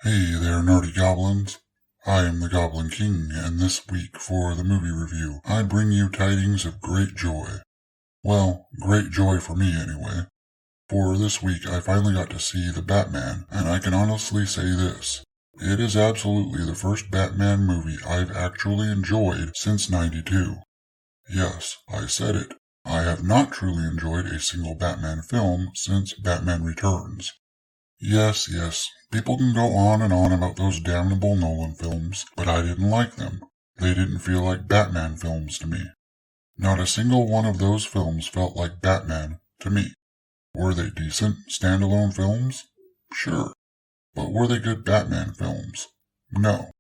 Hey there, nerdy goblins. I am the Goblin King, and this week for the movie review, I bring you tidings of great joy. Well, great joy for me anyway. For this week, I finally got to see The Batman, and I can honestly say this. It is absolutely the first Batman movie I've actually enjoyed since '92. Yes, I said it. I have not truly enjoyed a single Batman film since Batman Returns. Yes, people can go on and on about those damnable Nolan films, but I didn't like them. They didn't feel like Batman films to me. Not a single one of those films felt like Batman to me. Were they decent, standalone films? Sure. But were they good Batman films? No.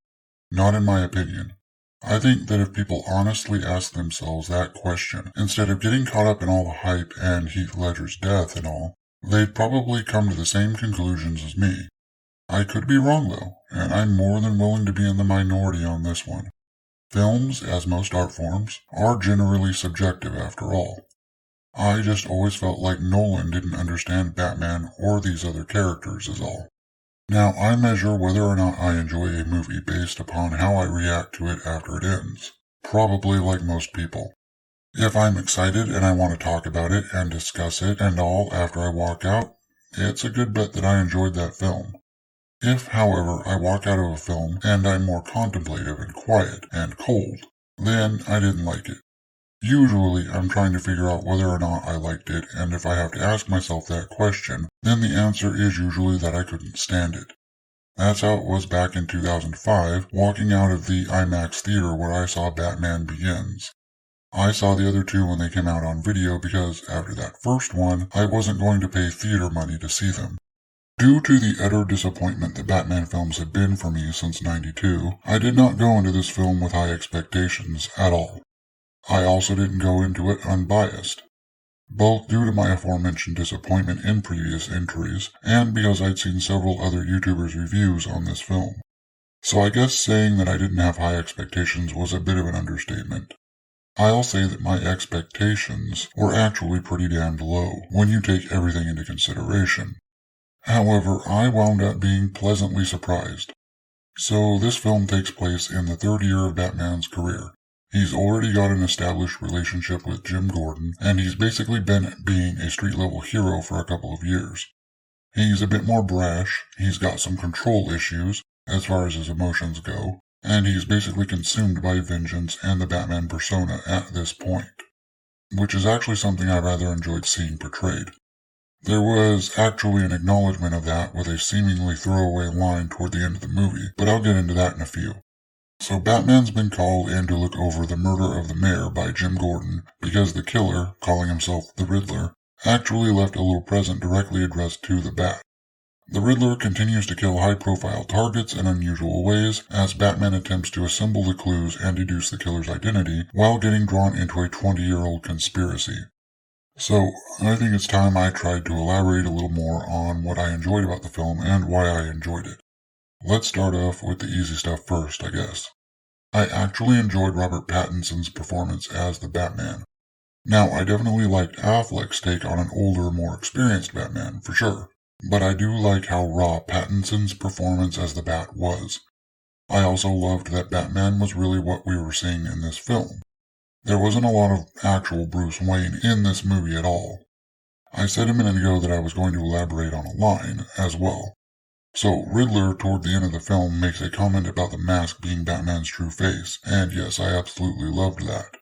Not in my opinion. I think that if people honestly ask themselves that question, instead of getting caught up in all the hype and Heath Ledger's death and all, they'd probably come to the same conclusions as me. I could be wrong though, and I'm more than willing to be in the minority on this one. Films, as most art forms, are generally subjective after all. I just always felt like Nolan didn't understand Batman or these other characters is all. Now, I measure whether or not I enjoy a movie based upon how I react to it after it ends. Probably like most people. If I'm excited and I want to talk about it and discuss it and all after I walk out, it's a good bet that I enjoyed that film. If, however, I walk out of a film and I'm more contemplative and quiet and cold, then I didn't like it. Usually, I'm trying to figure out whether or not I liked it, and if I have to ask myself that question, then the answer is usually that I couldn't stand it. That's how it was back in 2005, walking out of the IMAX theater where I saw Batman Begins. I saw the other two when they came out on video because, after that first one, I wasn't going to pay theater money to see them. Due to the utter disappointment that Batman films had been for me since '92, I did not go into this film with high expectations at all. I also didn't go into it unbiased, both due to my aforementioned disappointment in previous entries, and because I'd seen several other YouTubers' reviews on this film. So I guess saying that I didn't have high expectations was a bit of an understatement. I'll say that my expectations were actually pretty damned low when you take everything into consideration. However, I wound up being pleasantly surprised. So this film takes place in the third year of Batman's career. He's already got an established relationship with Jim Gordon, and he's basically been being a street-level hero for a couple of years. He's a bit more brash, he's got some control issues, as far as his emotions go, and he's basically consumed by vengeance and the Batman persona at this point, which is actually something I rather enjoyed seeing portrayed. There was actually an acknowledgement of that with a seemingly throwaway line toward the end of the movie, but I'll get into that in a few. So Batman's been called in to look over the murder of the mayor by Jim Gordon because the killer, calling himself the Riddler, actually left a little present directly addressed to the Bat. The Riddler continues to kill high-profile targets in unusual ways as Batman attempts to assemble the clues and deduce the killer's identity while getting drawn into a 20-year-old conspiracy. So, I think it's time I tried to elaborate a little more on what I enjoyed about the film and why I enjoyed it. Let's start off with the easy stuff first, I guess. I actually enjoyed Robert Pattinson's performance as the Batman. Now, I definitely liked Affleck's take on an older, more experienced Batman, for sure. But I do like how raw Pattinson's performance as the Bat was. I also loved that Batman was really what we were seeing in this film. There wasn't a lot of actual Bruce Wayne in this movie at all. I said a minute ago that I was going to elaborate on a line as well. So, Riddler, toward the end of the film, makes a comment about the mask being Batman's true face, and yes, I absolutely loved that.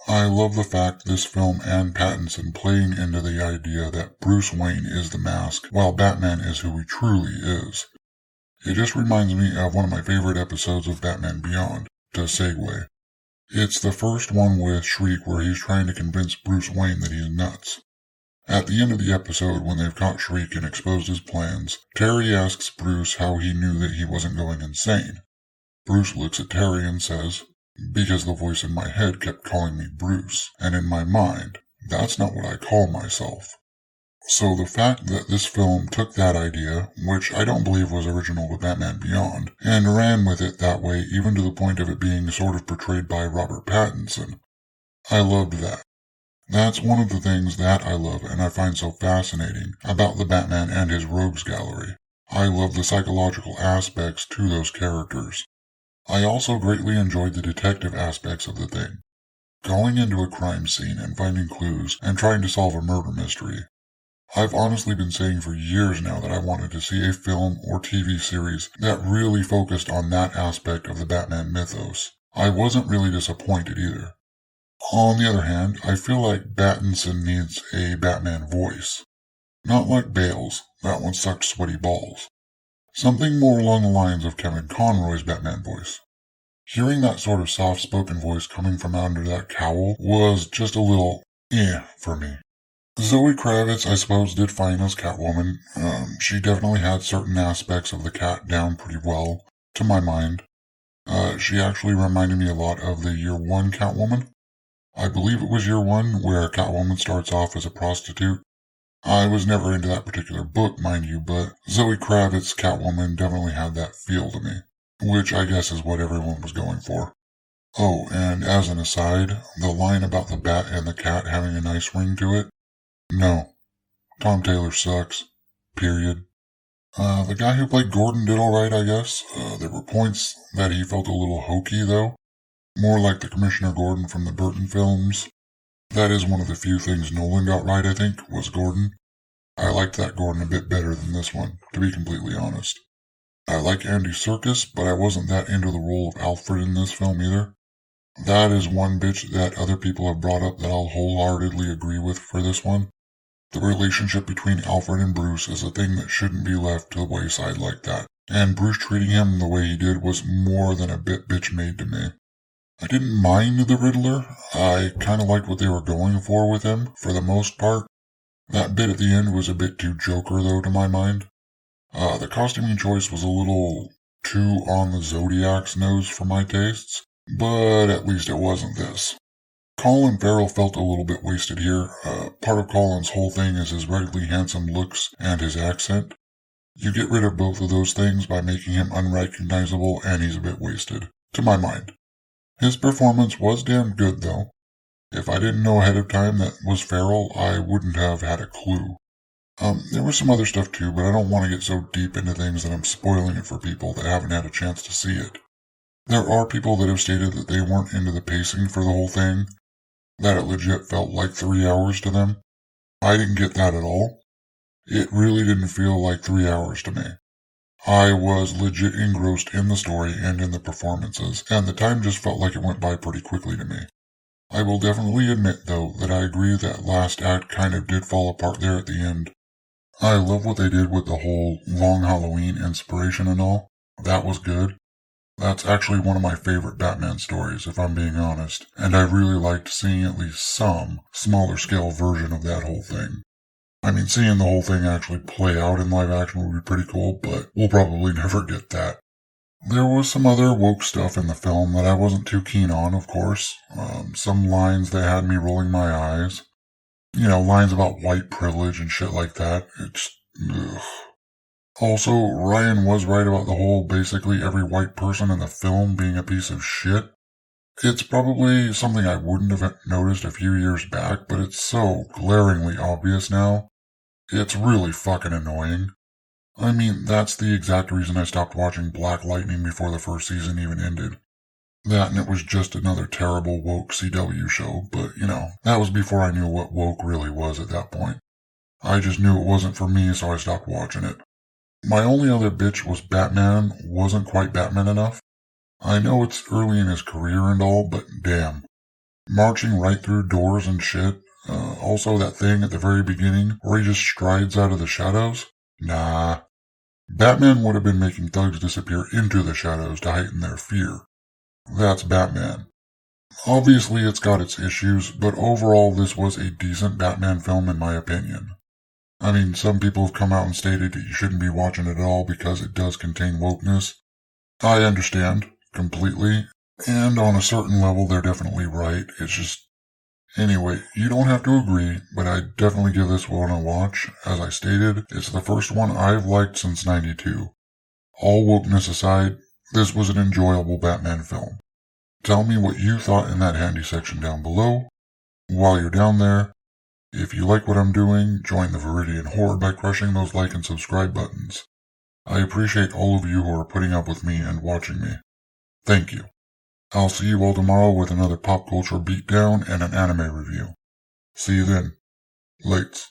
I love the fact this film and Pattinson playing into the idea that Bruce Wayne is the mask, while Batman is who he truly is. It just reminds me of one of my favorite episodes of Batman Beyond, to segue. It's the first one with Shriek where he's trying to convince Bruce Wayne that he's nuts. At the end of the episode, when they've caught Shriek and exposed his plans, Terry asks Bruce how he knew that he wasn't going insane. Bruce looks at Terry and says, "Because the voice in my head kept calling me Bruce, and in my mind, that's not what I call myself." So the fact that this film took that idea, which I don't believe was original to Batman Beyond, and ran with it that way even to the point of it being sort of portrayed by Robert Pattinson, I loved that. That's one of the things that I love and I find so fascinating about the Batman and his rogues gallery. I love the psychological aspects to those characters. I also greatly enjoyed the detective aspects of the thing. Going into a crime scene and finding clues and trying to solve a murder mystery. I've honestly been saying for years now that I wanted to see a film or TV series that really focused on that aspect of the Batman mythos. I wasn't really disappointed either. On the other hand, I feel like Battinson needs a Batman voice. Not like Bale's, that one sucked sweaty balls. Something more along the lines of Kevin Conroy's Batman voice. Hearing that sort of soft-spoken voice coming from under that cowl was just a little for me. Zoe Kravitz, I suppose, did fine as Catwoman. She definitely had certain aspects of the cat down pretty well, to my mind. She actually reminded me a lot of the Year One Catwoman. I believe it was Year One, where Catwoman starts off as a prostitute. I was never into that particular book, mind you, but Zoe Kravitz's Catwoman definitely had that feel to me, which I guess is what everyone was going for. Oh, and as an aside, the line about the bat and the cat having a nice ring to it? No. Tom Taylor sucks. Period. The guy who played Gordon did alright, I guess. There were points that he felt a little hokey, though. More like the Commissioner Gordon from the Burton films. That is one of the few things Nolan got right, I think, was Gordon. I liked that Gordon a bit better than this one, to be completely honest. I like Andy Serkis, but I wasn't that into the role of Alfred in this film either. That is one bitch that other people have brought up that I'll wholeheartedly agree with for this one. The relationship between Alfred and Bruce is a thing that shouldn't be left to the wayside like that, and Bruce treating him the way he did was more than a bit bitch-made to me. I didn't mind the Riddler. I kinda liked what they were going for with him, for the most part. That bit at the end was a bit too Joker, though, to my mind. The costuming choice was a little too on the Zodiac's nose for my tastes, but at least it wasn't this. Colin Farrell felt a little bit wasted here. Part of Colin's whole thing is his ruggedly handsome looks and his accent. You get rid of both of those things by making him unrecognizable, and he's a bit wasted, to my mind. His performance was damn good, though. If I didn't know ahead of time that was Farrell, I wouldn't have had a clue. There was some other stuff too, but I don't want to get so deep into things that I'm spoiling it for people that haven't had a chance to see it. There are people that have stated that they weren't into the pacing for the whole thing, that it legit felt like 3 hours to them. I didn't get that at all. It really didn't feel like 3 hours to me. I was legit engrossed in the story and in the performances, and the time just felt like it went by pretty quickly to me. I will definitely admit, though, that I agree that last act kind of did fall apart there at the end. I love what they did with the whole Long Halloween inspiration and all. That was good. That's actually one of my favorite Batman stories, if I'm being honest, and I really liked seeing at least some smaller scale version of that whole thing. I mean, seeing the whole thing actually play out in live action would be pretty cool, but we'll probably never get that. There was some other woke stuff in the film that I wasn't too keen on, of course. Some lines that had me rolling my eyes. You know, lines about white privilege and shit like that. Ugh. Also, Ryan was right about the whole basically every white person in the film being a piece of shit. It's probably something I wouldn't have noticed a few years back, but it's so glaringly obvious now. It's really fucking annoying. I mean, that's the exact reason I stopped watching Black Lightning before the first season even ended. That and it was just another terrible woke CW show, but, you know, that was before I knew what woke really was at that point. I just knew it wasn't for me, so I stopped watching it. My only other bitch was Batman wasn't quite Batman enough. I know it's early in his career and all, but damn. Marching right through doors and shit. Also that thing at the very beginning where he just strides out of the shadows. Nah. Batman would have been making thugs disappear into the shadows to heighten their fear. That's Batman. Obviously it's got its issues, but overall this was a decent Batman film in my opinion. I mean, some people have come out and stated that you shouldn't be watching it at all because it does contain wokeness. I understand, completely, and on a certain level they're definitely right. It's just... Anyway, you don't have to agree, but I'd definitely give this one a watch. As I stated, it's the first one I've liked since '92. All wokeness aside, this was an enjoyable Batman film. Tell me what you thought in that handy section down below. While you're down there, if you like what I'm doing, join the Viridian Horde by crushing those like and subscribe buttons. I appreciate all of you who are putting up with me and watching me. Thank you. I'll see you all tomorrow with another pop culture beatdown and an anime review. See you then. Lates.